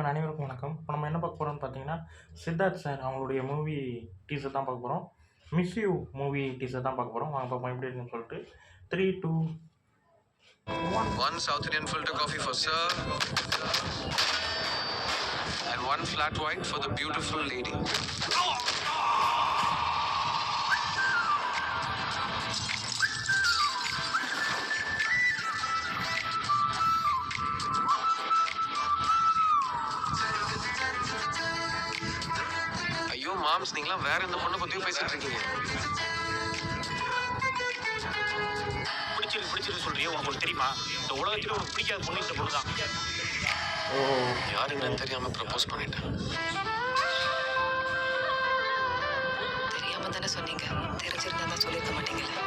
இப்போ அனைவருக்கும் வணக்கம். இப்போ நம்ம என்ன பார்க்க போறோம்னு பார்த்தீங்கன்னா, சித்தார்த் சார் அவங்களுடைய மூவி டீசர் தான் பார்க்க போறோம். மிஸ் யூ மூவி டீசர் தான் பார்க்க போறோம். வாங்க பார்ப்போம் எப்படி இருக்குன்னு சொல்லிட்டு. 3, 2, 1. One South Indian filter coffee for sir, and one flat white for the beautiful lady. ஐயோ மாம்ஸ், நீங்களாம் வேற எந்த பொண்ணை பத்தியும் பேசிட்டு இருக்கீங்க. பிடிச்சிருக்கு சொல்றியே, உனக்கு தெரியுமா? இந்த உலகத்துல உனக்கு பிடிக்காத பொண்ணு இந்த பொண்ணு தான். ஓ, யார் என்னன்னு தெரியாம ப்ரப்போஸ் பண்ணிட்டேன். தெரியாம தானே சொன்னீங்க, தெரிஞ்சிருந்தா தான் சொல்லிருக்க மாட்டீங்கல்ல.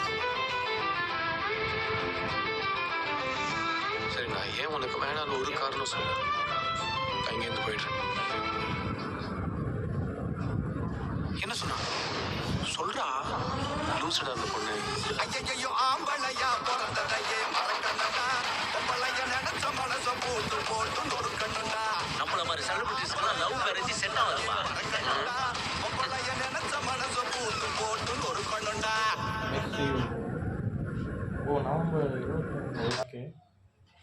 சரி, நான் ஏன் உனக்கு வேணாம்னு ஒரு காரணம் சொல்ல. நான் இங்கேருந்து போயிடுறேன். என்ன சொன்னா? சொல்றா. லூசுடா அந்த பொண்ணு. ஐயையோ ஆம்பளையா பிறந்ததையே மறக்கணும்டா. பொம்பளைய நினைச்ச மனச போட்டு போட்டு நொறுக்கணும்டா. நம்மள மாதிரி செலிபிரிட்டிஸ்க்குலாம் லவ் மேரேஜ் செட் ஆகுதுப்பா. பொம்பளைய நினைச்ச மனச போட்டு போட்டு நொறுக்கணும்டா. Miss you. Oh, November 22. Okay,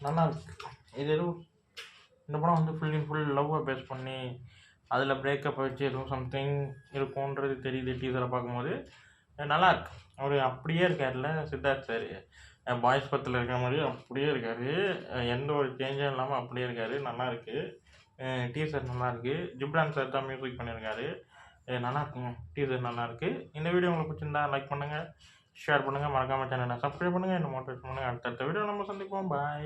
நல்லா இருக்கு. இது எதுவும் இந்த படம் வந்து ஃபுல் அண்ட் ஃபுல் லவ்வை பேஸ் பண்ணி அதில் பிரேக்கப் வச்சு எதுவும் சம்திங் இருக்கும்ன்றது தெரியுது டீசரை பார்க்கும்போது. நல்லா இருக்கு. அவர் அப்படியே இருக்கார்ல சித்தார்த் சார், பாய்ஸ் படத்தில் இருக்கிற மாதிரி அப்படியே இருக்கார். எந்த ஒரு சேஞ்சும் இல்லாமல் அப்படியே இருக்கார். நல்லா இருக்கு. டீசர் நல்லா இருக்கு. ஜிப்ரான் சார் தான் மியூசிக் பண்ணியிருக்காரு. நல்லா இருக்குங்க. டீசர் நல்லா இருக்கு. இந்த வீடியோ உங்களுக்கு பிடிச்சிருந்தா லைக் பண்ணுங்கள், ஷேர் பண்ணுங்கள், மறக்காமல் சேனலை சப்ஸ்கிரைப் பண்ணுங்கள், என்ன மோட்டிவேட் பண்ணுங்கள். அடுத்தடுத்த வீடியோ நம்ம சந்திப்போம். பாய்.